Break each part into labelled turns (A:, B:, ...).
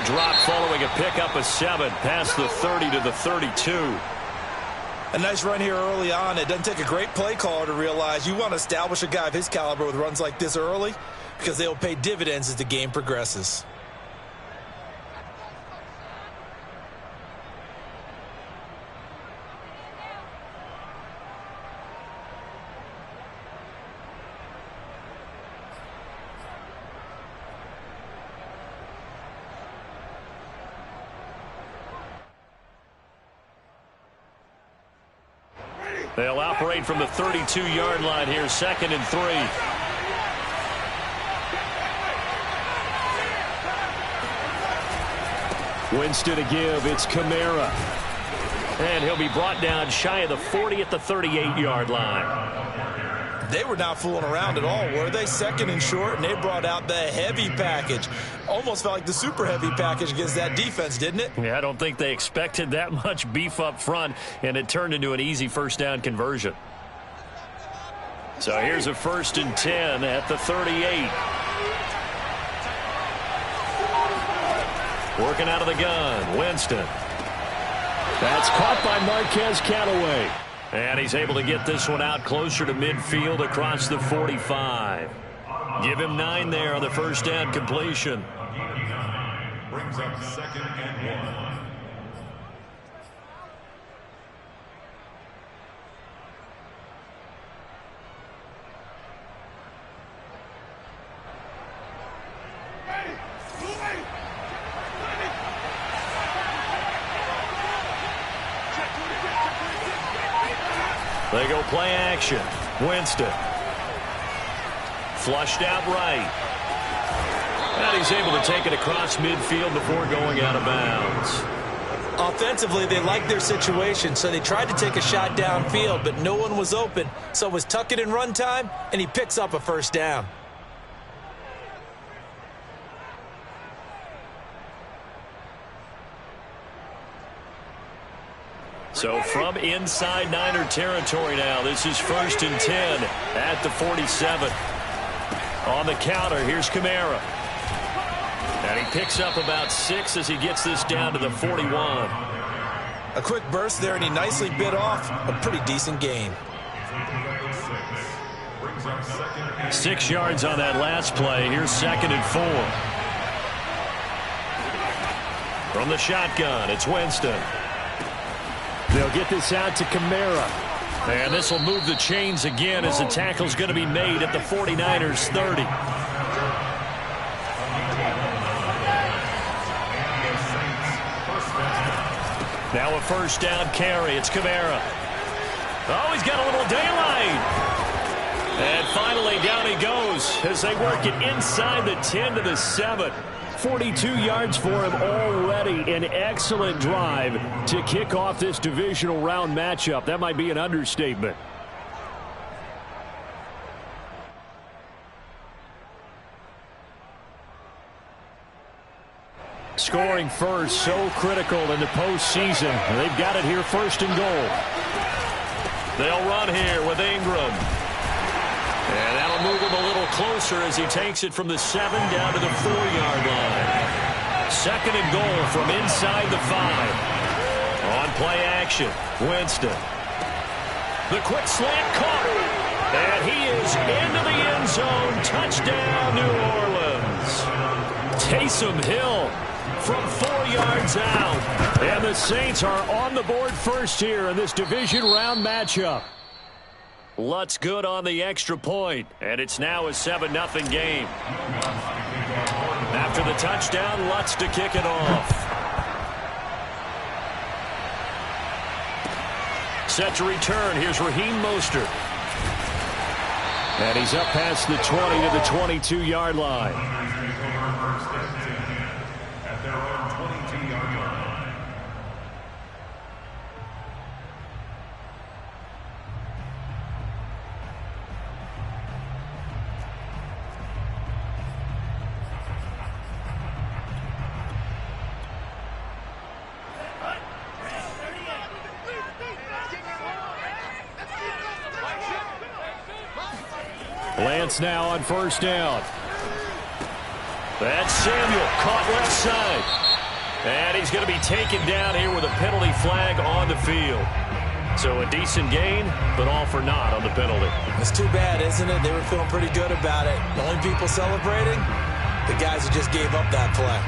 A: He dropped following a pickup of 7 past the 30 to the 32.
B: A nice run here early on. It doesn't take a great play caller to realize you want to establish a guy of his caliber with runs like this early because they'll pay dividends as the game progresses.
A: They'll operate from the 32-yard line here, 2nd and 3. Winston to give. It's Kamara. And he'll be brought down shy of the 40 at the 38-yard line.
B: They were not fooling around at all, were they? 2nd and short, and they brought out the heavy package. Almost felt like the super heavy package against that defense, didn't it?
A: Yeah, I don't think they expected that much beef up front, and it turned into an easy first down conversion. So here's a 1st and 10 at the 38. Working out of the gun, Winston. That's caught by Marquez Callaway. And he's able to get this one out closer to midfield across the 45. Give him 9 there on the first down completion.
C: Brings up 2nd and 1.
A: They go play action. Winston. Flushed out right. And he's able to take it across midfield before going out of bounds.
B: Offensively, they liked their situation, so they tried to take a shot downfield, but no one was open. So it was tuck it and run time, and he picks up a first down.
A: So from inside Niner territory now, this is 1st and 10 at the 47. On the counter, here's Kamara. And he picks up about 6 as he gets this down to the 41.
B: A quick burst there, and he nicely bit off a pretty decent gain.
A: 6 yards on that last play. Here's 2nd and 4. From the shotgun, it's Winston. They'll get this out to Kamara. And this will move the chains again as the tackle's going to be made at the 49ers 30. Now a first down carry. It's Kamara. Oh, he's got a little daylight. And finally down he goes as they work it inside the 10 to the 7. 42 yards for him already. An excellent drive to kick off this divisional round matchup. That might be an understatement. Scoring first, so critical in the postseason. They've got it here, 1st and goal. They'll run here with Ingram. And that'll move him a little closer as he takes it from the 7 down to the 4-yard line. 2nd and goal from inside the 5. On play action, Winston. The quick slant caught. And he is into the end zone. Touchdown, New Orleans. Taysom Hill from 4 yards out. And the Saints are on the board first here in this division round matchup. Lutz good on the extra point, and it's now a 7-0 game. After the touchdown, Lutz to kick it off. Set to return, here's Raheem Mostert. And he's up past the 20 to the 22-yard line. Lance now on first down. That's Samuel caught left side. And he's going to be taken down here with a penalty flag on the field. So a decent gain, but all for naught on the penalty.
B: It's too bad, isn't it? They were feeling pretty good about it. The only people celebrating, the guys who just gave up that play.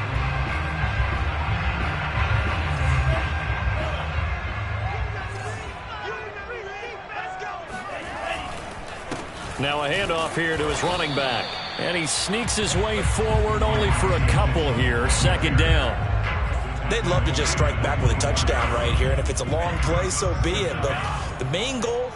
A: Now a handoff here to his running back. And he sneaks his way forward only for a couple here. Second down.
B: They'd love to just strike back with a touchdown right here, and if it's a long play, so be it. But the main goal,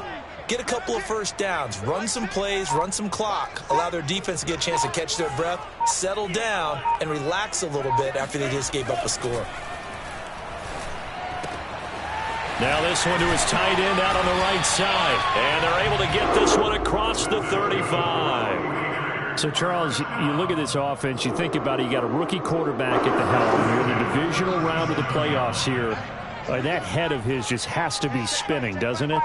B: get a couple of first downs, run some plays, run some clock, allow their defense to get a chance to catch their breath, settle down, and relax a little bit after they just gave up a score.
A: Now this one to his tight end out on the right side. And they're able to get this one across the 35.
D: So, Charles, you look at this offense, you think about it, you got a rookie quarterback at the helm. You're in the divisional round of the playoffs here. That head of his just has to be spinning, doesn't it?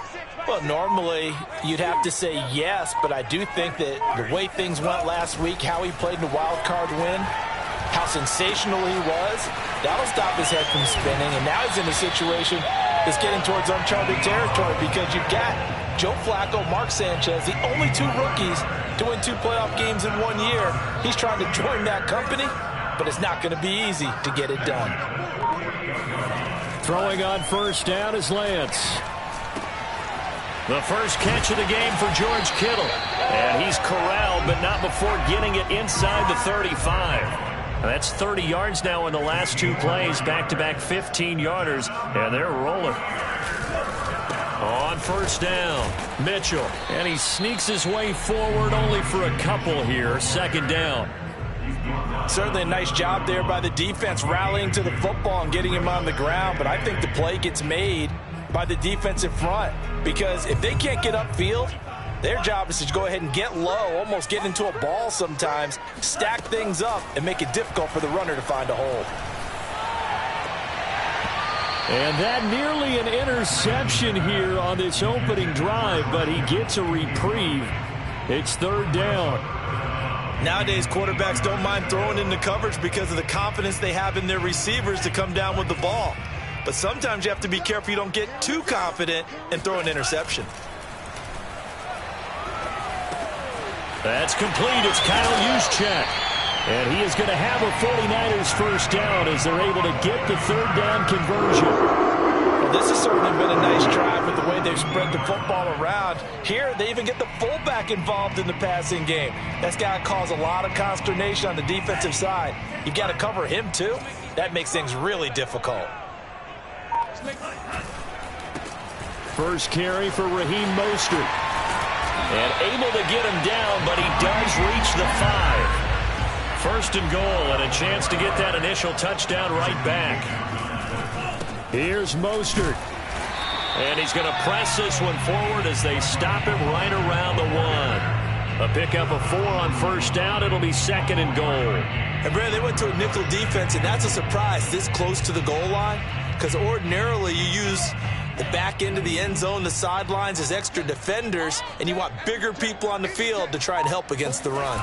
E: Well, normally you'd have to say yes, but I do think that the way things went last week, how he played in the wild card win, how sensational he was, that'll stop his head from spinning. And now he's in a situation that's getting towards uncharted territory because you've got Joe Flacco, Mark Sanchez, the only two rookies to win 2 playoff games in 1 year. He's trying to join that company, but it's not going to be easy to get it done.
D: Throwing on first down is Lance.
A: The first catch of the game for George Kittle. And he's corralled, but not before getting it inside the 35. That's 30 yards now in the last 2 plays, back-to-back 15-yarders, and they're rolling. On first down, Mitchell, and he sneaks his way forward only for a couple here, second down.
E: Certainly a nice job there by the defense rallying to the football and getting him on the ground, but I think the play gets made by the defensive front because if they can't get upfield, their job is to go ahead and get low, almost get into a ball sometimes, stack things up, and make it difficult for the runner to find a hole.
D: And that nearly an interception here on this opening drive, but he gets a reprieve. It's third down.
B: Nowadays, quarterbacks don't mind throwing into coverage because of the confidence they have in their receivers to come down with the ball. But sometimes you have to be careful you don't get too confident and throw an interception.
A: That's complete. It's Kyle Juszczyk.
D: And he is going to have a 49ers first down as they're able to get the third down conversion.
E: Well, this has certainly been a nice drive with the way they've spread the football around. Here, they even get the fullback involved in the passing game. That's got to cause a lot of consternation on the defensive side. You've got to cover him, too. That makes things really difficult.
D: First carry for Raheem Mostert.
A: And able to get him down, but he does reach the 5. First and goal, and a chance to get that initial touchdown right back.
D: Here's Mostert.
A: And he's going to press this one forward as they stop him right around the 1. A pickup of 4 on first down. It'll be second and goal.
B: And, Brad, they went to a nickel defense, and that's a surprise this close to the goal line because ordinarily you use the back end of the end zone, the sidelines as extra defenders, and you want bigger people on the field to try and help against the run.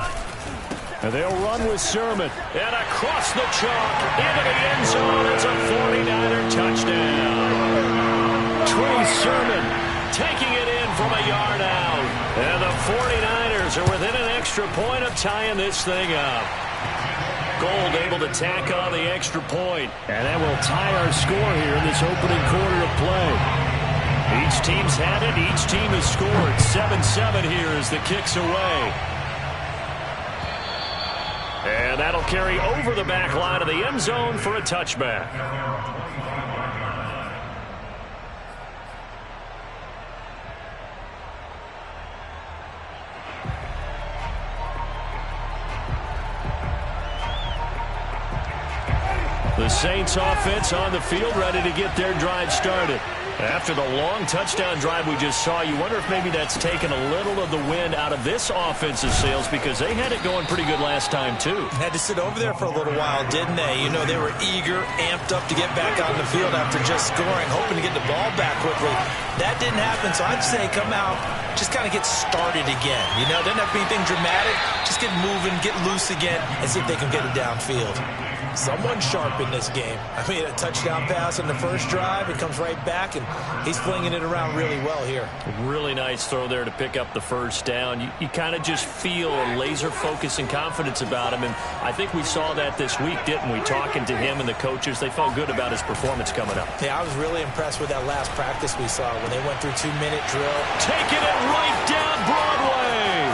D: And they'll run with Sermon.
A: And across the chalk, into the end zone. It's a 49er touchdown. Trey Sermon taking it in from a yard out. And the 49ers are within an extra point of tying this thing up. Gold able to tack on the extra point.
D: And that will tie our score here in this opening quarter of play.
A: Each team's had it. Each team has scored. 7-7 here as the kick's away. And that'll carry over the back line of the end zone for a touchback. The Saints offense on the field ready to get their drive started.
D: After the long touchdown drive we just saw, you wonder if maybe that's taken a little of the wind out of this offensive sails, because they had it going pretty good last time, too.
B: Had to sit over there for a little while, didn't they? You know, they were eager, amped up to get back on the field after just scoring, hoping to get the ball back quickly. That didn't happen, so I'd say come out, just kind of get started again. You know, doesn't have to be anything dramatic. Just get moving, get loose again, and see if they can get it downfield. Someone sharp in this game. I mean, a touchdown pass on the first drive. It comes right back, and he's flinging it around really well here.
D: Really nice throw there to pick up the first down. You kind of just feel a laser focus and confidence about him, and I think we saw that this week, didn't we? Talking to him and the coaches, they felt good about his performance coming up.
B: Yeah, I was really impressed with that last practice we saw when they went through 2-minute drill.
D: Taking it right down Broadway.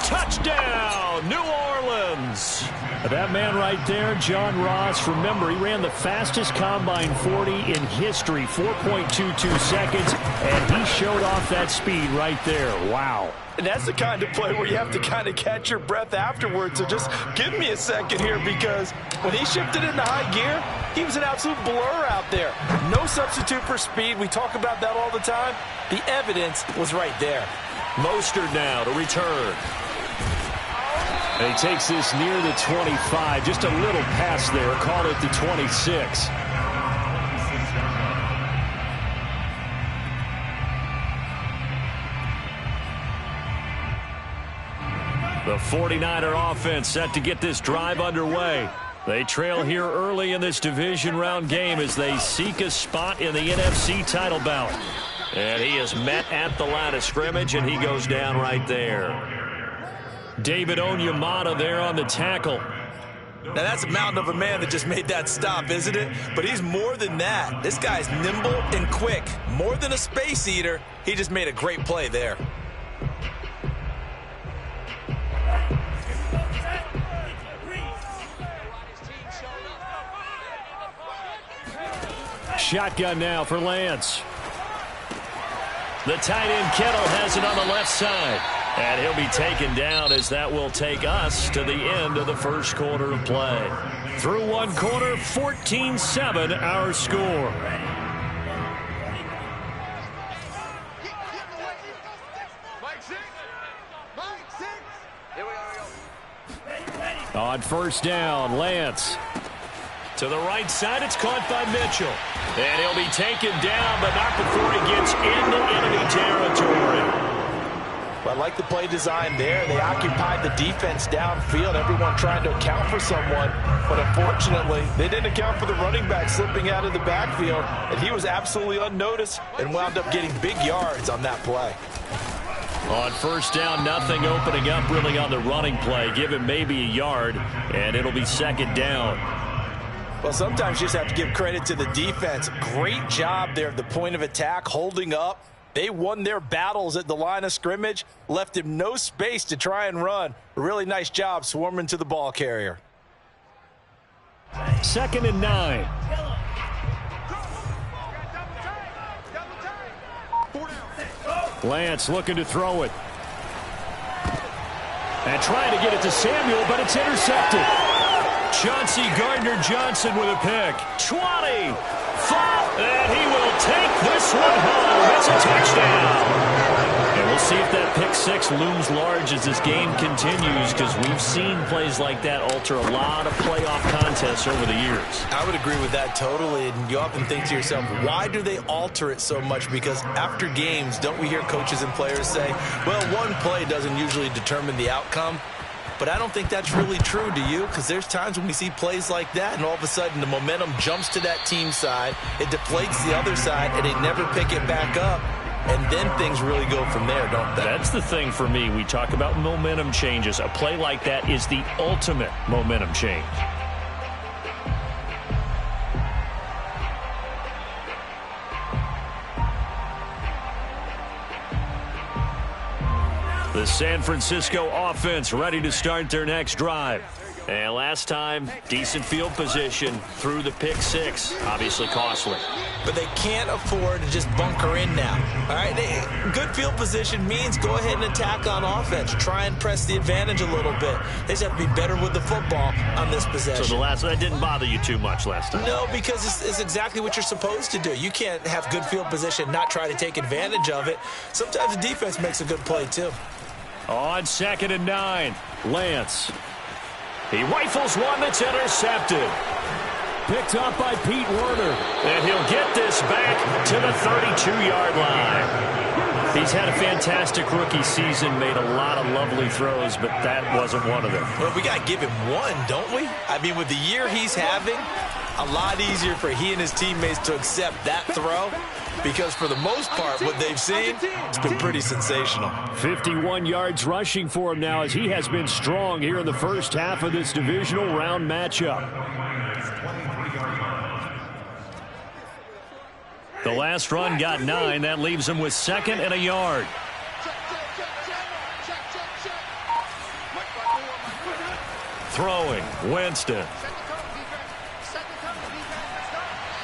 D: Touchdown, New Orleans. That man right there, John Ross, remember, he ran the fastest combine 40 in history, 4.22 seconds, and he showed off that speed right there. Wow.
E: And that's the kind of play where you have to kind of catch your breath afterwards. So just give me a second here, because when he shifted into high gear, he was an absolute blur out there. No substitute for speed. We talk about that all the time. The evidence was right there.
D: Mostert now to return. And he takes this near the 25. Just a little pass there. Call it the 26. The 49er offense set to get this drive underway. They trail here early in this division round game as they seek a spot in the NFC title bout. And he is met at the line of scrimmage, and he goes down right there. David Onyemata there on the tackle.
B: Now, that's a mountain of a man that just made that stop, isn't it? But he's more than that. This guy's nimble and quick. More than a space eater, he just made a great play there.
D: Shotgun now for Lance. The tight end Kittle has it on the left side. And he'll be taken down, as that will take us to the end of the first quarter of play. Through one quarter, 14-7 our score. On first down, Lance. To the right side, it's caught by Mitchell. And he'll be taken down, but not before he gets into enemy territory.
E: I like the play design there. They occupied the defense downfield, everyone trying to account for someone. But unfortunately, they didn't account for the running back slipping out of the backfield, and he was absolutely unnoticed and wound up getting big yards on that play.
D: On first down, nothing opening up really on the running play. Give him maybe a yard, and it'll be second down.
E: Well, sometimes you just have to give credit to the defense. Great job there at the point of attack, holding up. They won their battles at the line of scrimmage, left him no space to try and run. A really nice job swarming to the ball carrier.
D: 2nd and 9. Lance looking to throw it. And trying to get it to Samuel, but it's intercepted. Chauncey Gardner-Johnson with a pick. 20, 5, and he will take this one home. That's a touchdown. And we'll see if that pick six looms large as this game continues, because we've seen plays like that alter a lot of playoff contests over the years.
B: I would agree with that totally, and you often think to yourself, why do they alter it so much? Because after games, don't we hear coaches and players say, well, one play doesn't usually determine the outcome? But I don't think that's really true, do you? Because there's times when we see plays like that, and all of a sudden the momentum jumps to that team side, it deflates the other side, and they never pick it back up. And then things really go from there, don't they?
D: That's the thing for me. We talk about momentum changes. A play like that is the ultimate momentum change. The San Francisco offense ready to start their next drive.
A: And last time, decent field position through the pick six. Obviously costly.
B: But they can't afford to just bunker in now. All right, good field position means go ahead and attack on offense. Try and press the advantage a little bit. They just have to be better with the football on this possession.
A: So that didn't bother you too much last time?
B: No, because it's exactly what you're supposed to do. You can't have good field position, not try to take advantage of it. Sometimes the defense makes a good play, too.
A: On 2nd and 9, Lance. He rifles one that's intercepted. Picked up by Pete Werner. And he'll get this back to the 32-yard line. He's had a fantastic rookie season, made a lot of lovely throws, but that wasn't one of them.
B: Well, we got to give him one, don't we? I mean, with the year he's having, a lot easier for he and his teammates to accept that throw, because for the most part, what they've seen, it's been pretty sensational.
A: 51 yards rushing for him now as he has been strong here in the first half of this divisional round matchup. The last run got 9. That leaves him with 2nd and a yard. Throwing, Winston.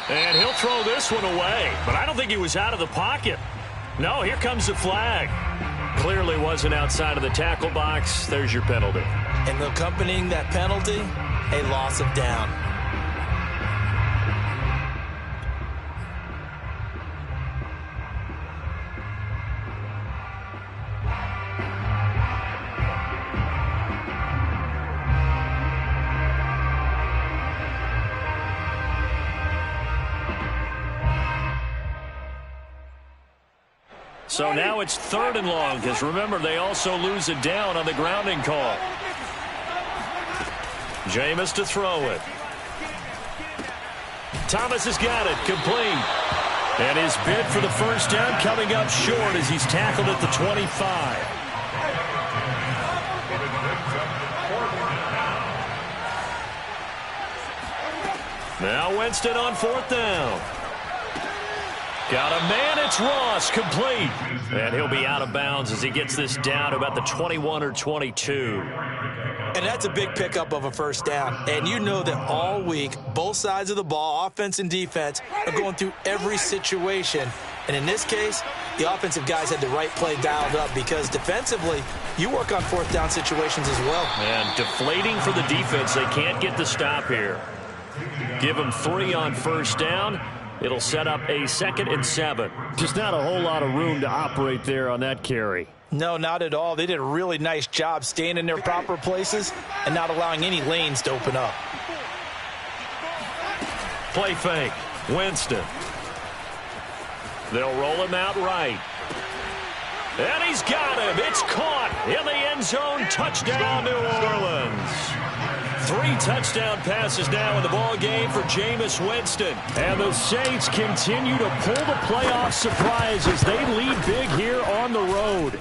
A: And he'll throw this one away, but I don't think he was out of the pocket. No, here comes the flag. Clearly wasn't outside of the tackle box. There's your penalty.
B: And accompanying that penalty, a loss of down.
A: So now it's 3rd and long, because remember, they also lose it down on the grounding call. Jameis to throw it. Thomas has got it, complete. And his bid for the first down coming up short as he's tackled at the 25. Now Winston on 4th down. Got a man, it's Ross, complete. And he'll be out of bounds as he gets this down to about the 21 or 22.
B: And that's a big pickup of a first down. And you know that all week, both sides of the ball, offense and defense, are going through every situation. And in this case, the offensive guys had the right play dialed up because defensively, you work on 4th down situations as well.
A: And deflating for the defense. They can't get the stop here. Give them 3 on first down. It'll set up a 2nd and 7. Just not a whole lot of room to operate there on that carry.
B: No, not at all. They did a really nice job staying in their proper places and not allowing any lanes to open up.
A: Play fake. Winston. They'll roll him out right. And he's got him. It's caught in the end zone. Touchdown, New Orleans. 3 touchdown passes now in the ball game for Jameis Winston. And the Saints continue to pull the playoff surprise as they lead big here on the road.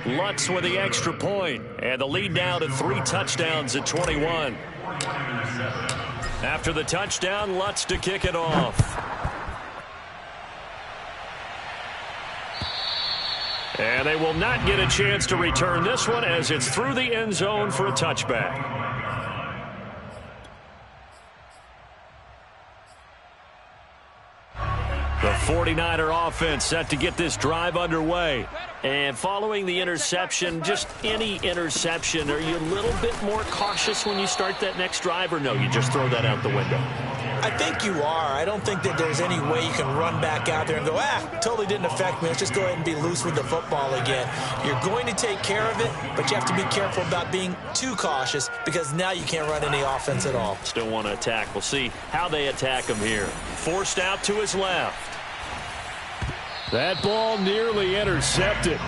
A: Lutz with the extra point. And the lead now to 3 touchdowns at 21. After the touchdown, Lutz to kick it off. And they will not get a chance to return this one as it's through the end zone for a touchback. The 49er offense set to get this drive underway. And following the interception, just any interception, are you a little bit more cautious when you start that next drive, or no, you just throw that out the window?
B: I think you are. I don't think that there's any way you can run back out there and go, totally didn't affect me. Let's just go ahead and be loose with the football again. You're going to take care of it, but you have to be careful about being too cautious because now you can't run any offense at all.
A: Still want to attack. We'll see how they attack him here. Forced out to his left. That ball nearly intercepted.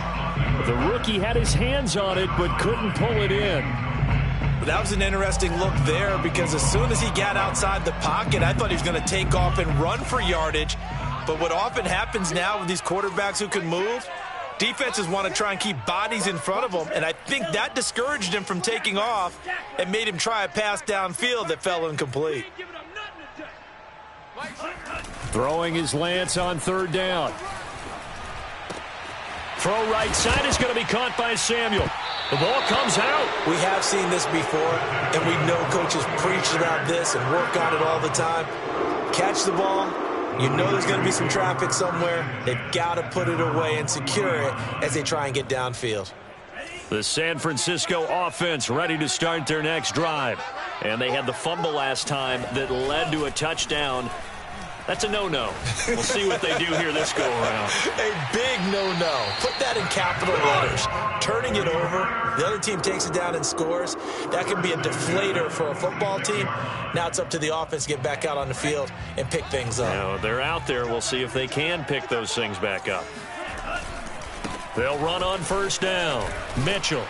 A: The rookie had his hands on it but couldn't pull it in.
B: That was an interesting look there because as soon as he got outside the pocket, I thought he was going to take off and run for yardage. But what often happens now with these quarterbacks who can move, defenses want to try and keep bodies in front of them, and I think that discouraged him from taking off and made him try a pass downfield that fell incomplete.
A: Throwing his Lance on 3rd down. Throw right side is going to be caught by Samuel.
D: The ball comes out.
B: We have seen this before, and we know coaches preach about this and work on it all the time. Catch the ball. You know there's going to be some traffic somewhere. They've got to put it away and secure it as they try and get downfield.
D: The San Francisco offense ready to start their next drive.
A: And they had the fumble last time that led to a touchdown. That's a no-no. We'll see what they do here this go-around.
B: A big no-no. Put that in capital letters. Turning it over, the other team takes it down and scores. That can be a deflator for a football team. Now it's up to the offense to get back out on the field and pick things up.
A: Now, they're out there. We'll see if they can pick those things back up.
D: They'll run on first down. Mitchell.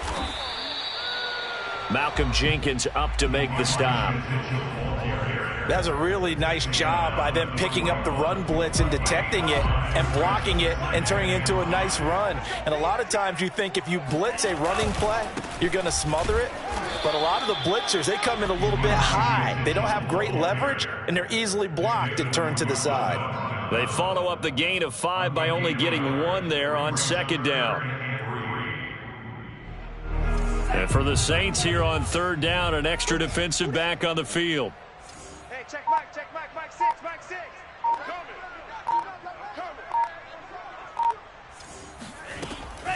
A: Malcolm Jenkins up to make the stop.
E: That's a really nice job by them picking up the run blitz and detecting it and blocking it and turning it into a nice run. And a lot of times you think if you blitz a running play, you're going to smother it. But a lot of the blitzers, they come in a little bit high. They don't have great leverage, and they're easily blocked and turned to the side.
D: They follow up the gain of 5 by only getting 1 there on second down. And for the Saints here on third down, an extra defensive back on the field.
F: Hey, check Mike 6.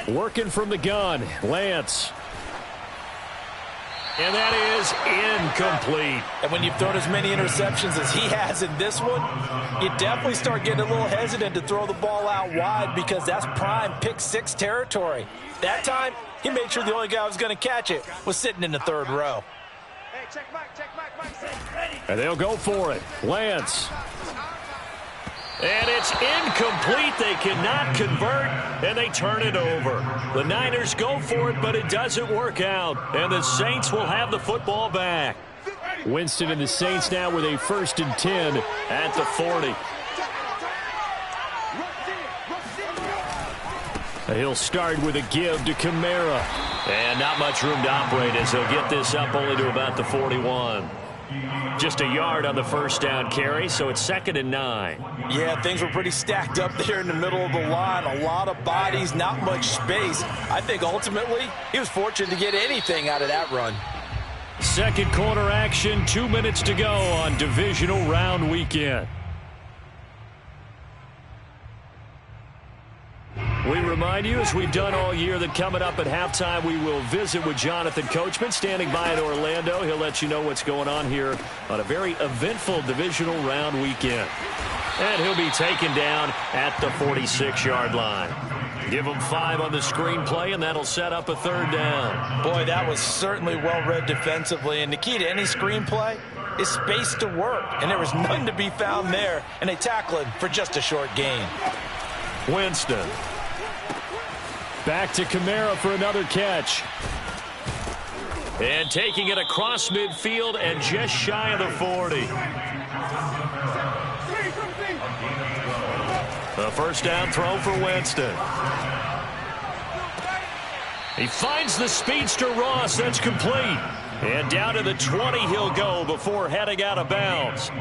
D: Working from the gun, Lance. And that is incomplete.
E: And when you've thrown as many interceptions as he has in this one, you definitely start getting a little hesitant to throw the ball out wide because that's prime pick 6 territory. That time, he made sure the only guy who was going to catch it was sitting in the third row.
F: Hey, check Mike 6. Ready.
D: And they'll go for it. Lance. And it's incomplete. They cannot convert, and they turn it over. The Niners go for it, but it doesn't work out. And the Saints will have the football back. Winston and the Saints now with a 1st and 10 at the 40. He'll start with a give to Kamara.
A: And not much room to operate as he'll get this up only to about the 41.
D: Just a yard on the first down carry, so it's 2nd and 9.
E: Yeah, things were pretty stacked up there in the middle of the line. A lot of bodies, not much space. I think ultimately he was fortunate to get anything out of that run.
D: Second quarter action, 2 minutes to go on divisional round weekend. We remind you, as we've done all year, that coming up at halftime, we will visit with Jonathan Coachman, standing by in Orlando. He'll let you know what's going on here on a very eventful divisional round weekend. And he'll be taken down at the 46-yard line. Give him 5 on the screenplay, and that'll set up a third down.
E: Boy, that was certainly well-read defensively. And the key to any screenplay is space to work. And there was none to be found there. And they tackle him for just a short gain.
D: Winston. Back to Kamara for another catch. And taking it across midfield and just shy of the 40. The first down throw for Winston. He finds the speedster Ross. That's complete. And down to the 20 he'll go before heading out of bounds.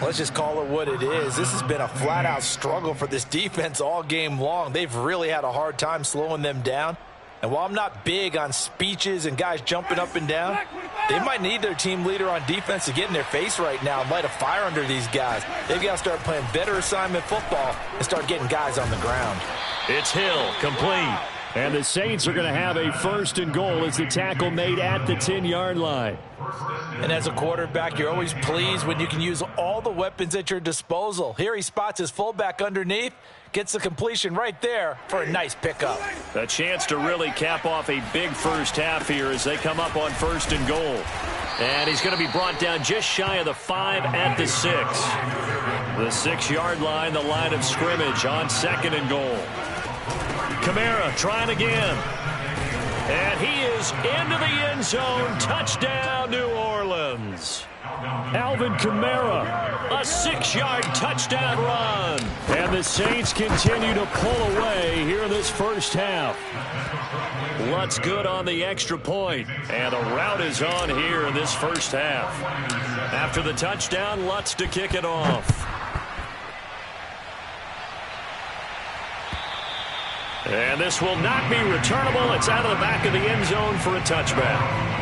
E: Let's just call it what it is. This has been a flat-out struggle for this defense all game long. They've really had a hard time slowing them down. And while I'm not big on speeches and guys jumping up and down, they might need their team leader on defense to get in their face right now and light a fire under these guys. They've got to start playing better assignment football and start getting guys on the ground.
D: It's Hill, complete. And the Saints are going to have a 1st and goal as the tackle made at the 10-yard line.
E: And as a quarterback, you're always pleased when you can use all the weapons at your disposal. Here he spots his fullback underneath, gets the completion right there for a nice pickup.
D: A chance to really cap off a big first half here as they come up on 1st and goal. And he's going to be brought down just shy of the 5 at the 6. The 6-yard line, the line of scrimmage on 2nd and goal. Kamara trying again. And he is into the end zone. Touchdown, New Orleans. Alvin Kamara, a 6-yard touchdown run. And the Saints continue to pull away here in this first half. Lutz good on the extra point. And the route is on here in this first half. After the touchdown, Lutz to kick it off. And this will not be returnable. It's out of the back of the end zone for a touchback.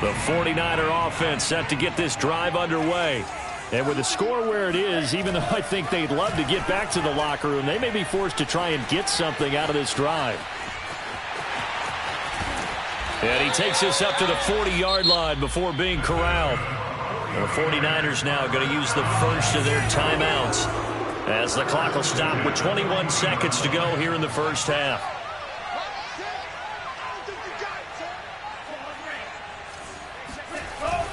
D: The 49er offense set to get this drive underway. And with the score where it is, even though I think they'd love to get back to the locker room, they may be forced to try and get something out of this drive. And he takes this up to the 40-yard line before being corralled. The 49ers now going to use the first of their timeouts as the clock will stop with 21 seconds to go here in the first half.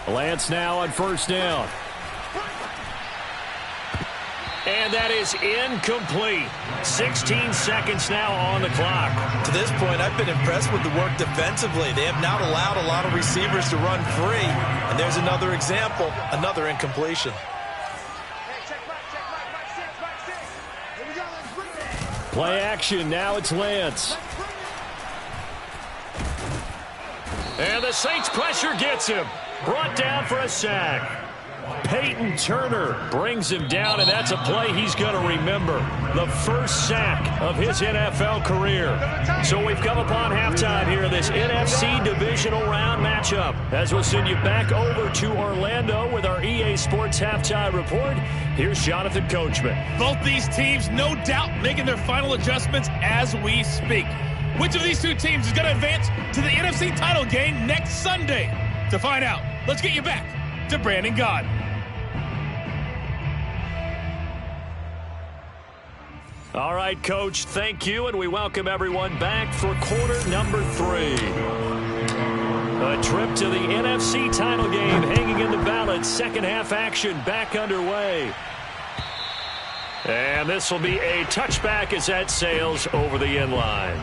D: Lance now on first down. And that is incomplete. 16 seconds now on the clock.
B: To this point, I've been impressed with the work defensively. They have not allowed a lot of receivers to run free. And there's another example, another incompletion.
D: Play action. Now it's Lance. And the Saints pressure gets him. Brought down for a sack. Peyton Turner brings him down, and that's a play he's going to remember. The first sack of his NFL career. So we've come upon halftime here in this NFC divisional round matchup. As we'll send you back over to Orlando with our EA Sports Halftime Report, here's Jonathan Coachman.
G: Both these teams, no doubt, making their final adjustments as we speak. Which of these two teams is going to advance to the NFC title game next Sunday? To find out, let's get you back to Brandon Gaudin.
D: All right, Coach, thank you, and we welcome everyone back for quarter number 3. A trip to the NFC title game hanging in the balance. Second half action back underway. And this will be a touchback as that sails over the end line.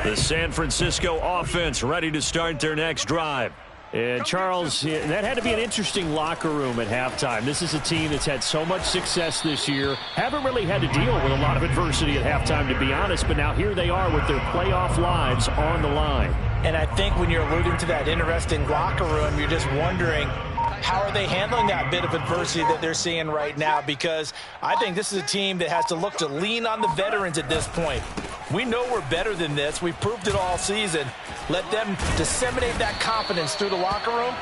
D: The San Francisco offense ready to start their next drive. And Charles, that had to be an interesting locker room at halftime. This is a team that's had so much success this year. Haven't really had to deal with a lot of adversity at halftime, to be honest. But now here they are with their playoff lives on the line.
E: And I think when you're alluding to that interesting locker room, you're just wondering, how are they handling that bit of adversity that they're seeing right now? Because I think this is a team that has to look to lean on the veterans at this point. We know we're better than this. We've proved it all season. Let them disseminate that confidence through the locker room.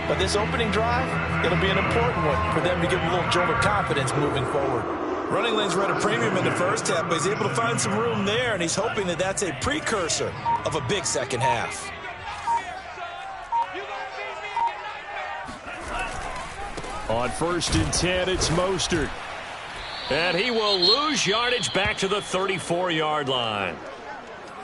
E: But this opening drive, it'll be an important one for them to give a little jolt of confidence moving forward.
B: Running lanes were at a premium in the first half, but he's able to find some room there, and he's hoping that that's a precursor of a big second half.
D: On 1st and 10, it's Mostert. And he will lose yardage back to the 34-yard line.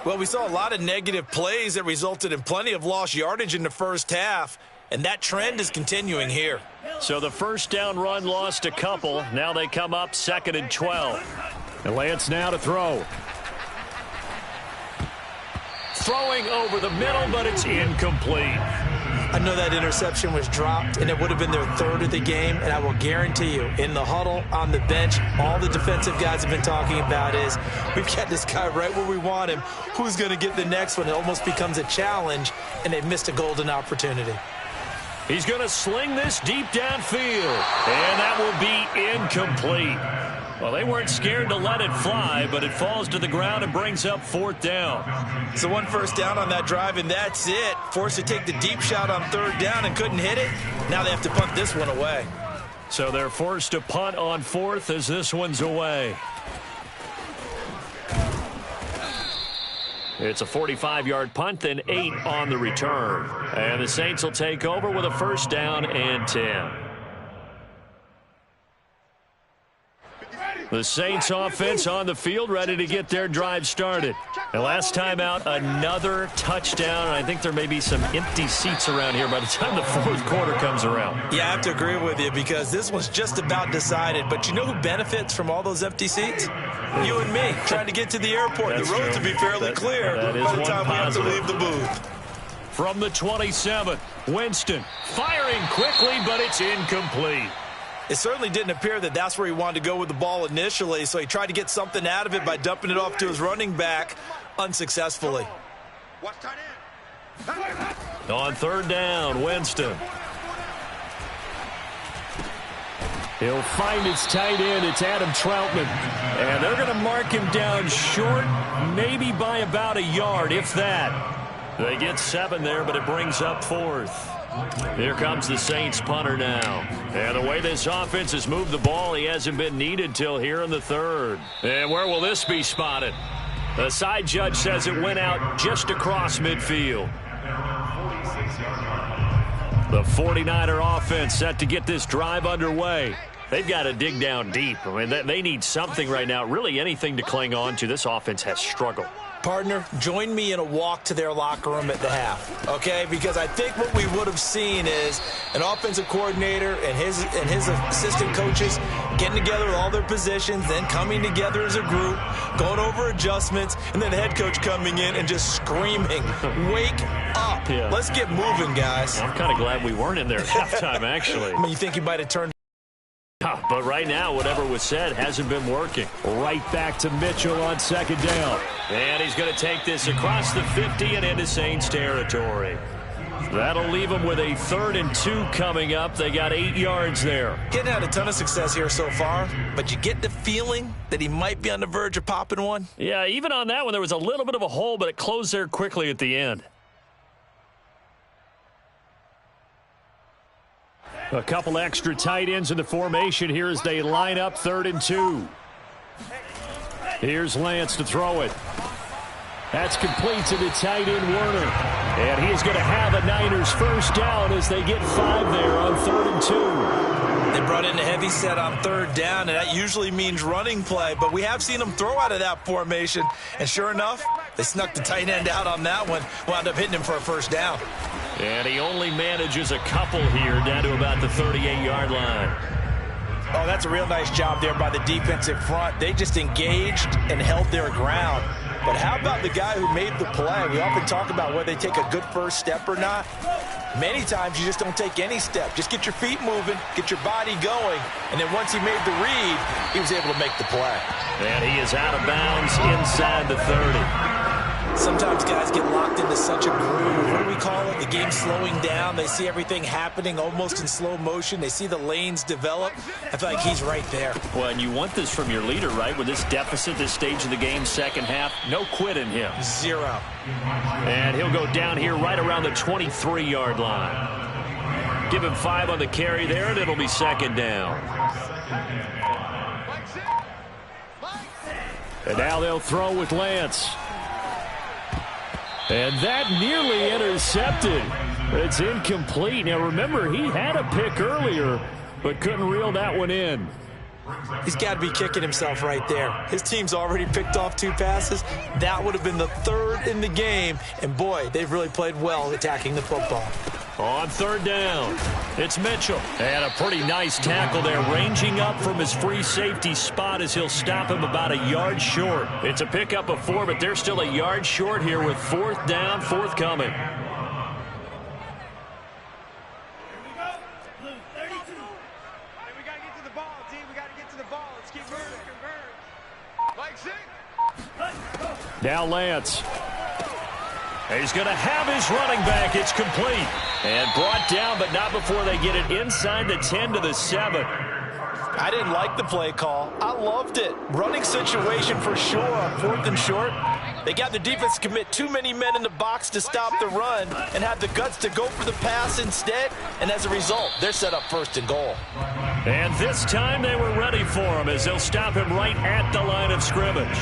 B: Well, we saw a lot of negative plays that resulted in plenty of lost yardage in the first half, and that trend is continuing here.
D: So the first down run lost a couple. Now they come up 2nd and 12. And Lance now to throw. Throwing over the middle, but it's incomplete.
B: I know that interception was dropped, and it would have been their 3rd of the game, and I will guarantee you, in the huddle, on the bench, all the defensive guys have been talking about is, we've got this guy right where we want him. Who's going to get the next one? It almost becomes a challenge, and they've missed a golden opportunity.
D: He's going to sling this deep downfield, and that will be incomplete. Well, they weren't scared to let it fly, but it falls to the ground and brings up 4th down.
B: So 1 first down on that drive, and that's it. Forced to take the deep shot on 3rd down and couldn't hit it. Now they have to punt this one away.
D: So they're forced to punt on 4th as this one's away. It's a 45-yard punt, then 8 on the return. And the Saints will take over with a 1st down and 10. The Saints offense on the field ready to get their drive started. And last time out, another touchdown. I think there may be some empty seats around here by the time the 4th quarter comes around.
B: Yeah, I have to agree with you because this one's just about decided. But you know who benefits from all those empty seats? You and me, trying to get to the airport. The roads will be fairly clear by the time we have to leave the booth.
A: From the 27, Winston firing quickly, but it's incomplete.
B: It certainly didn't appear that that's where he wanted to go with the ball initially, so he tried to get something out of it by dumping it off to his running back unsuccessfully.
A: On third down, Winston. He'll find his tight end. It's Adam Troutman. And they're going to mark him down short, maybe by about a yard, if that. They get 7 there, but it brings up 4th. Here comes the Saints punter now. And the way this offense has moved the ball, he hasn't been needed till here in the 3rd. And where will this be spotted? The side judge says it went out just across midfield. The 49er offense set to get this drive underway. They've got to dig down deep. I mean, they need something right now, really anything to cling on to. This offense has struggled.
B: Partner, join me in a walk to their locker room at the half, okay? Because I think what we would have seen is an offensive coordinator and his assistant coaches getting together with all their positions, then coming together as a group, going over adjustments, and then the head coach coming in and just screaming, "Wake up. Yeah. Let's get moving, guys."
A: I'm kind of glad we weren't in there at halftime, actually.
B: I mean, you think he might have turned.
A: But right now, whatever was said hasn't been working. Right back to Mitchell on second down. And he's going to take this across the 50 and into Saints territory. That'll leave him with a 3rd and 2 coming up. They got 8 yards there.
B: Getting had a ton of success here so far, but you get the feeling that he might be on the verge of popping one.
A: Yeah, even on that one, there was a little bit of a hole, but it closed there quickly at the end. A couple extra tight ends in the formation here as they line up 3rd and 2. Here's Lance to throw it. That's complete to the tight end, Werner. And he's going to have a Niners first down as they get 5 there on 3rd and 2.
B: They brought in a heavy set on 3rd down, and that usually means running play. But we have seen them throw out of that formation. And sure enough, they snuck the tight end out on that one, wound up hitting him for a first down.
A: And he only manages a couple here down to about the 38-yard line.
E: Oh, that's a real nice job there by the defensive front. They just engaged and held their ground. But how about the guy who made the play? We often talk about whether they take a good first step or not. Many times you just don't take any step. Just get your feet moving, get your body going, and then once he made the read, he was able to make the play.
A: And he is out of bounds inside the 30.
B: Sometimes guys get locked into such a groove. What do we call it? The game slowing down. They see everything happening almost in slow motion. They see the lanes develop. I feel like he's right there.
A: Well, and you want this from your leader, right? With this deficit, this stage of the game, second half, no quit in him.
B: 0.
A: And he'll go down here right around the 23-yard line. Give him 5 on the carry there, and it'll be second down. And now they'll throw with Lance. And that nearly intercepted. It's incomplete. Now, remember, he had a pick earlier, but couldn't reel that one in.
B: He's got to be kicking himself right there. His team's already picked off 2 passes. That would have been the 3rd in the game. And, boy, they've really played well attacking the football.
A: On 3rd down, it's Mitchell. And a pretty nice tackle there, ranging up from his free safety spot as he'll stop him about a yard short. It's a pickup of 4, but they're still a yard short here with 4th down, forthcoming. Now Lance. He's going to have his running back. It's complete. And brought down, but not before they get it inside the 10 to the 7.
E: I didn't like the play call. I loved it. Running situation for sure on 4th and short. They got the defense to commit too many men in the box to stop the run and have the guts to go for the pass instead. And as a result, they're set up 1st and goal.
A: And this time they were ready for him as they'll stop him right at the line of scrimmage.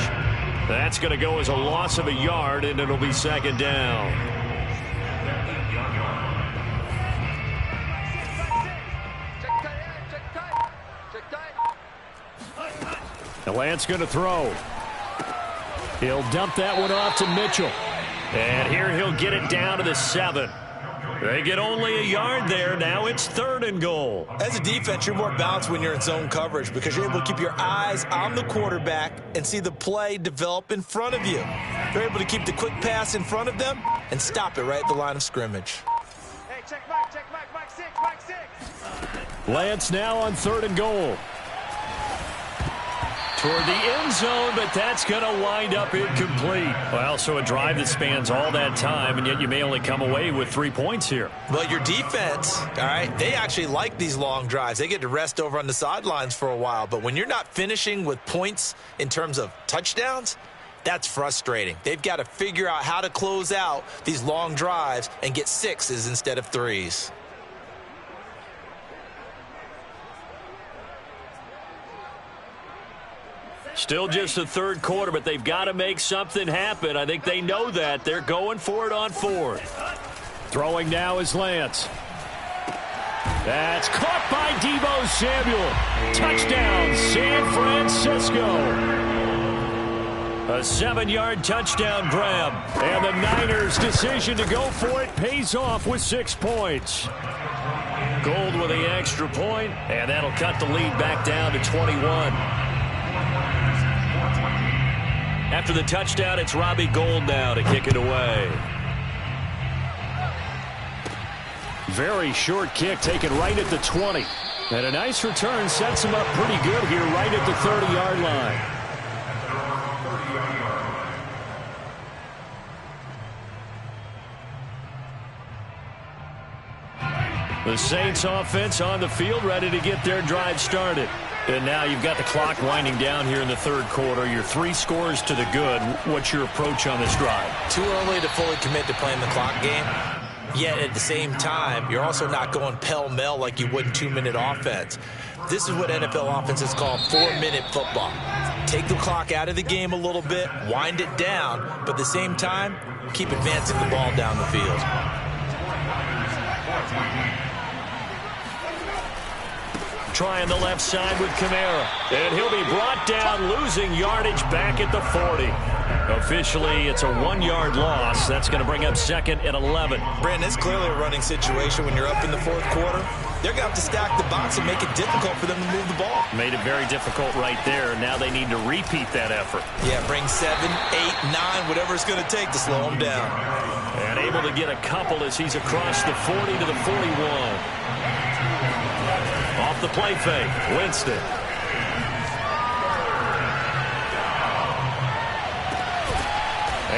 A: That's going to go as a loss of a yard, and it'll be 2nd down. The Lance going to throw. He'll dump that one off to Mitchell. And here he'll get it down to the 7. They get only a yard there. Now it's 3rd and goal.
B: As a defense, you're more balanced when you're in zone coverage because you're able to keep your eyes on the quarterback and see the play develop in front of you. They're able to keep the quick pass in front of them and stop it right at the line of scrimmage.
F: Hey, check Mac 6, Mac 6.
D: Lance now on 3rd and goal. Toward the end zone, but that's going to wind up incomplete. Well, so a drive that spans all that time, and yet you may only come away with 3 points here.
B: Well, your defense, all right, they actually like these long drives. They get to rest over on the sidelines for a while. But when you're not finishing with points in terms of touchdowns, that's frustrating. They've got to figure out how to close out these long drives and get 6s instead of 3s.
D: Still just the 3rd quarter, but they've got to make something happen. I think they know that. They're going for it on 4th. Throwing now is Lance. That's caught by Deebo Samuel. Touchdown, San Francisco. A 7-yard touchdown grab. And the Niners' decision to go for it pays off with 6 points. Gould with the extra point, and that'll cut the lead back down to 21. After the touchdown, it's Robbie Gould now to kick it away. Very short kick taken right at the 20. And a nice return sets him up pretty good here right at the 30-yard line. The Saints offense on the field ready to get their drive started. And now you've got the clock winding down here in the 3rd quarter. You're 3 scores to the good. What's your approach on this drive?
B: Too early to fully commit to playing the clock game. Yet at the same time, you're also not going pell-mell like you would in 2-minute offense. This is what NFL offenses call 4-minute football. Take the clock out of the game a little bit, wind it down, but at the same time, keep advancing the ball down the field.
D: Trying the left side with Kamara. And he'll be brought down, losing yardage back at the 40. Officially, it's a 1-yard loss. That's going to bring up 2nd and 11.
B: Brandon, it's clearly a running situation when you're up in the 4th quarter. They're going to have to stack the box and make it difficult for them to move the ball.
D: Made it very difficult right there. Now they need to repeat that effort.
B: Yeah, bring 7, 8, 9, whatever it's going to take to slow them down.
D: And able to get a couple as he's across the 40 to the 41. Off the play fake, Winston.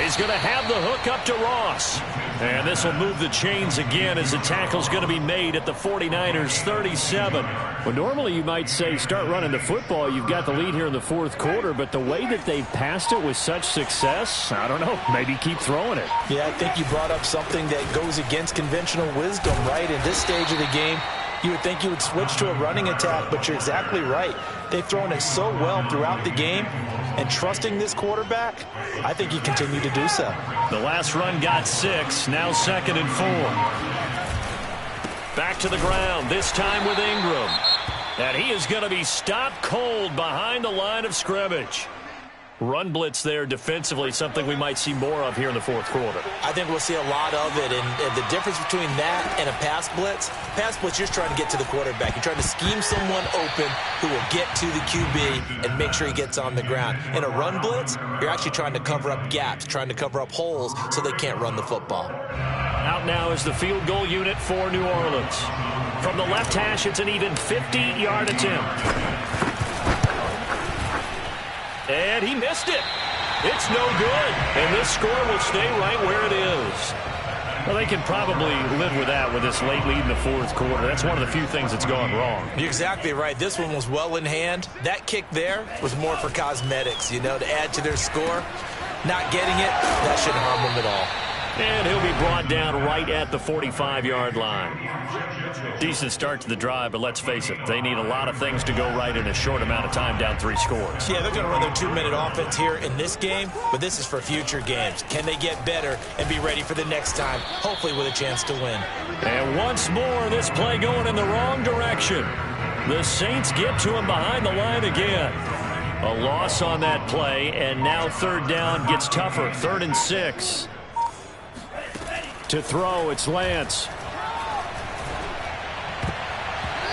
D: He's going to have the hook up to Ross. And this will move the chains again as the tackle's going to be made at the 49ers 37. Well, normally you might say start running the football. You've got the lead here in the 4th quarter, but the way that they've passed it with such success, I don't know, maybe keep throwing it.
E: Yeah, I think you brought up something that goes against conventional wisdom, right? In this stage of the game, you would think you would switch to a running attack, but you're exactly right. They've thrown it so well throughout the game, and trusting this quarterback, I think you continue to do so.
D: The last run got 6, now 2nd and 4. Back to the ground, this time with Ingram. And he is going to be stopped cold behind the line of scrimmage. Run blitz there defensively, something we might see more of here in the 4th quarter.
B: I think we'll see a lot of it, and the difference between that and a pass blitz, you're trying to get to the quarterback. You're trying to scheme someone open who will get to the QB and make sure he gets on the ground. In a run blitz, you're actually trying to cover up gaps, trying to cover up holes so they can't run the football.
D: Out now is the field goal unit for New Orleans. From the left hash, it's an even 50-yard attempt. And he missed it. It's no good. And this score will stay right where it is. Well, they can probably live with that with this late lead in the 4th quarter. That's one of the few things that's gone wrong.
B: You're exactly right. This one was well in hand. That kick there was more for cosmetics, to add to their score. Not getting it, that shouldn't harm them at all.
D: And he'll be brought down right at the 45-yard line. Decent start to the drive, but let's face it, they need a lot of things to go right in a short amount of time, down 3 scores.
B: Yeah, they're going to run their 2-minute offense here in this game, but this is for future games. Can they get better and be ready for the next time, hopefully with a chance to win?
D: And once more, this play going in the wrong direction. The Saints get to him behind the line again. A loss on that play, and now 3rd down gets tougher, 3rd and 6. To throw, it's Lance.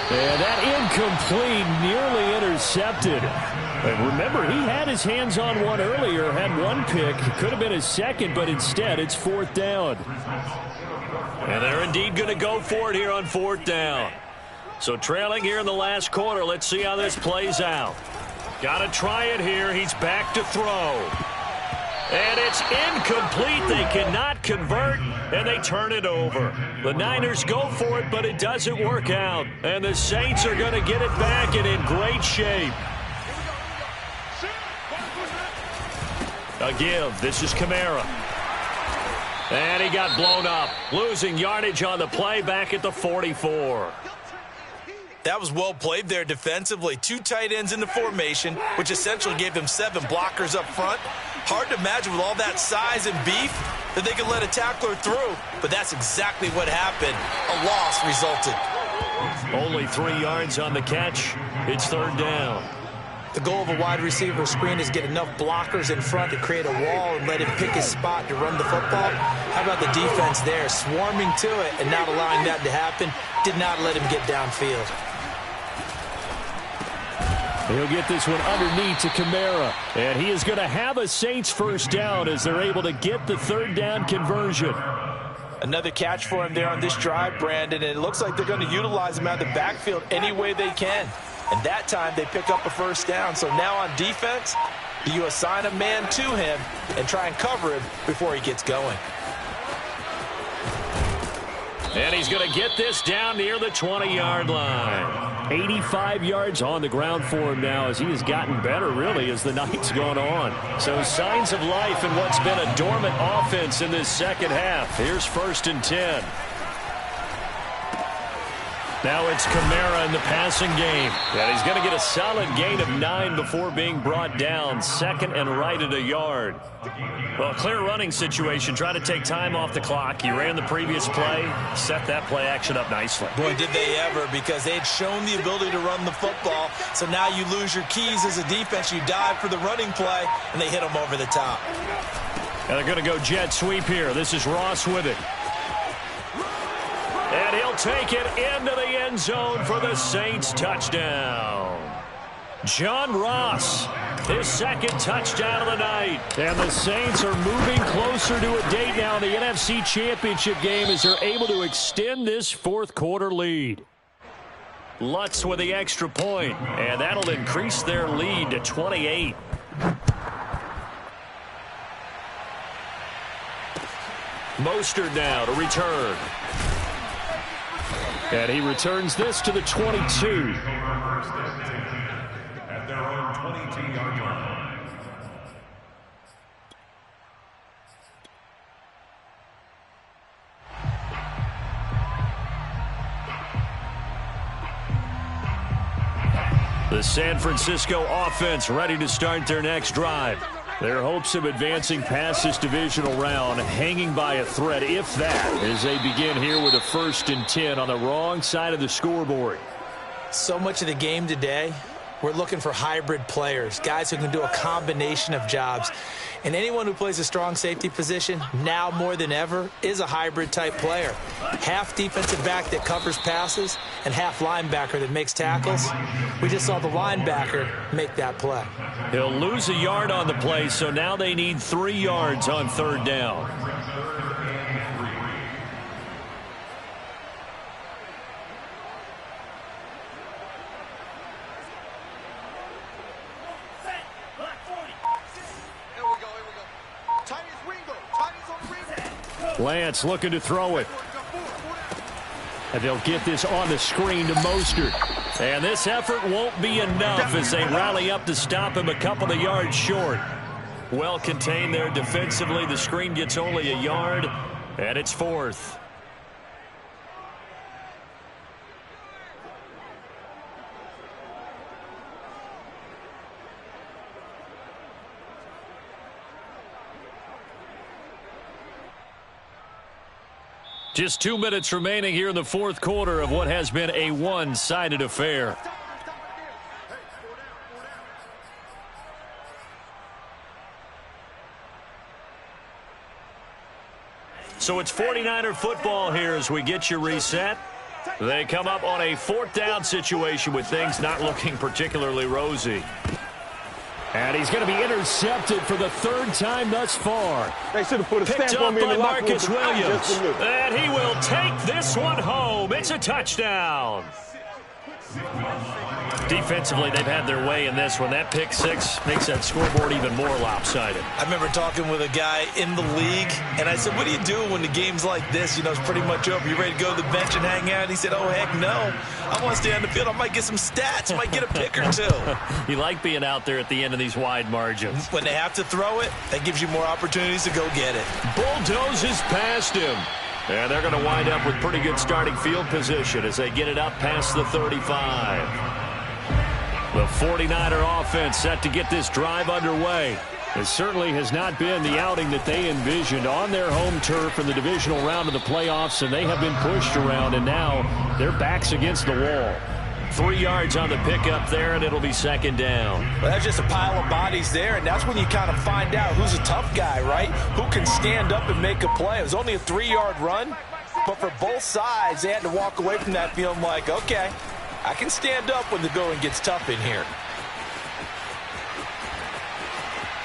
D: And that incomplete, nearly intercepted. And remember, he had his hands on one earlier, had one pick. Could have been his second, but instead it's 4th down.
A: And they're indeed going to go for it here on 4th down. So trailing here in the last quarter. Let's see how this plays out. Got to try it here. He's back to throw. And it's incomplete. They cannot convert, and they turn it over. The Niners go for it, but it doesn't work out. And the Saints are going to get it back and in great shape. A give. This is Kamara. And he got blown up. Losing yardage on the play back at the 44.
B: That was well played there defensively. 2 tight ends in the formation, which essentially gave them 7 blockers up front. Hard to imagine with all that size and beef that they could let a tackler through, but that's exactly what happened. A loss resulted.
A: Only 3 yards on the catch. It's 3rd down.
E: The goal of a wide receiver screen is get enough blockers in front to create a wall and let him pick his spot to run the football. How about the defense there, swarming to it and not allowing that to happen? Did not let him get downfield.
D: He'll get this one underneath to Kamara. And he is going to have a Saints 1st down as they're able to get the 3rd down conversion.
E: Another catch for him there on this drive, Brandon, and it looks like they're going to utilize him out of the backfield any way they can. And that time they pick up a 1st down. So now on defense, do you assign a man to him and try and cover him before he gets going?
A: And he's going to get this down near the 20-yard line.
D: 85 yards on the ground for him now as he has gotten better, really, as the night's gone on. So signs of life in what's been a dormant offense in this second half. Here's 1st and 10.
A: Now it's Kamara in the passing game. And he's going to get a solid gain of 9 before being brought down. 2nd and right at a yard. Well, clear running situation. Try to take time off the clock. He ran the previous play, set that play action up nicely.
B: Boy, did they ever, because they had shown the ability to run the football. So now you lose your keys as a defense. You dive for the running play, and they hit them over the top.
A: And they're going to go jet sweep here. This is Ross with it. And he'll take it into the end zone for the Saints touchdown. John Ross, his 2nd touchdown of the night.
D: And the Saints are moving closer to a date now in the NFC Championship game as they're able to extend this 4th quarter lead.
A: Lutz with the extra point, and that'll increase their lead to 28. Mostert now to return.
D: And he returns this to the 22.
C: At their own 22-yard line.
A: The San Francisco offense ready to start their next drive.
D: Their hopes of advancing past this divisional round hanging by a thread, if that, as they begin here with a 1st and 10 on the wrong side of the scoreboard.
E: So much of the game today, we're looking for hybrid players, guys who can do a combination of jobs. And anyone who plays a strong safety position, now more than ever, is a hybrid-type player. Half defensive back that covers passes and half linebacker that makes tackles. We just saw the linebacker make that play.
A: He'll lose a yard on the play, so now they need 3 yards on 3rd down.
D: Lance looking to throw it. And they'll get this on the screen to Mostert.
A: And this effort won't be enough as they rally up to stop him a couple of yards short. Well contained there defensively. The screen gets only a yard, and it's 4th. Just 2 minutes remaining here in the 4th quarter of what has been a one-sided affair. So it's 49er football here as we get you reset. They come up on a 4th down situation with things not looking particularly rosy.
D: And he's going to be intercepted for the third time thus far.
H: They should have put a
D: Picked
H: stamp
D: up
H: on me in
D: by
H: the locker room.
D: Marcus Williams. And he will take this one home. It's a touchdown. Defensively, they've had their way in this one. That pick six makes that scoreboard even more lopsided.
B: I remember talking with a guy in the league, and I said, what do you do when the game's like this? You know, it's pretty much over. You ready to go to the bench and hang out? And he said, oh, heck no. I want to stay on the field. I might get some stats. I might get a pick or two.
D: You like being out there at the end of these wide margins.
B: When they have to throw it, that gives you more opportunities to go get it.
D: Bulldozes past him. And they're going to wind up with pretty good starting field position as they get it up past the 35. The 49er offense set to get this drive underway. It certainly has not been the outing that they envisioned on their home turf in the divisional round of the playoffs, and they have been pushed around, and now their backs against the wall. 3 yards on the pickup there, and it'll be second down.
E: Well, that's just a pile of bodies there, and that's when you kind of find out who's a tough guy, right? Who can stand up and make a play. It was only a 3-yard run, but for both sides, they had to walk away from that feeling like, okay, I can stand up when the going gets tough in here.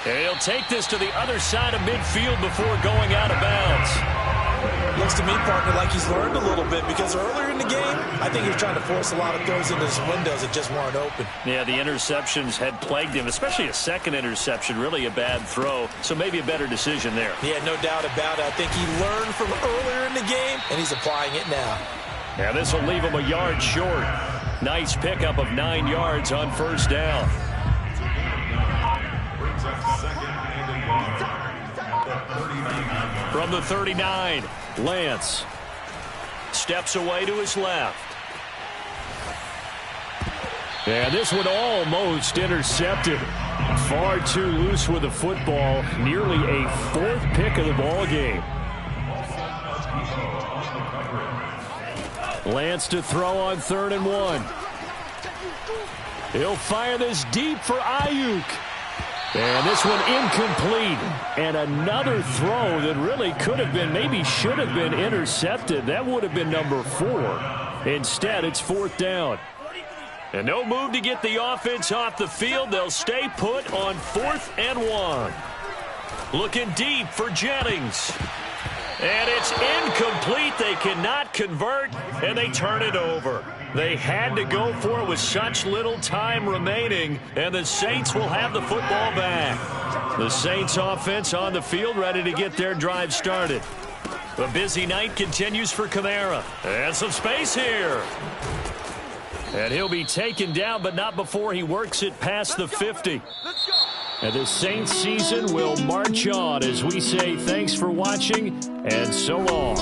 D: And he'll take this to the other side of midfield before going out of bounds.
B: Looks to me, partner, like he's learned a little bit, because earlier in the game, I think he was trying to force a lot of throws into his windows that just weren't open.
D: Yeah, the interceptions had plagued him, especially a second interception, really a bad throw, so maybe a better decision there.
B: Yeah, no doubt about it. I think he learned from earlier in the game, and he's applying it now.
D: Yeah, this will leave him a yard short. Nice pickup of 9 yards on first down.
C: Brings up second and 1.
D: From the 39, Lance steps away to his left. And this one almost intercepted. Far too loose with the football. Nearly a 4th pick of the ball game. Lance to throw on 3rd and 1. He'll fire this deep for Ayuk. And this one incomplete. And another throw that really could have been, maybe should have been intercepted. That would have been number 4. Instead, it's 4th down. And no move to get the offense off the field. They'll stay put on 4th and 1. Looking deep for Jennings. And it's incomplete. They cannot convert, and they turn it over. They had to go for it with such little time remaining, and the Saints will have the football back. The Saints offense on the field ready to get their drive started. The busy night continues for Kamara. And some space here. And he'll be taken down, but not before he works it past the 50. And the Saints season will march on as we say thanks for watching and so long.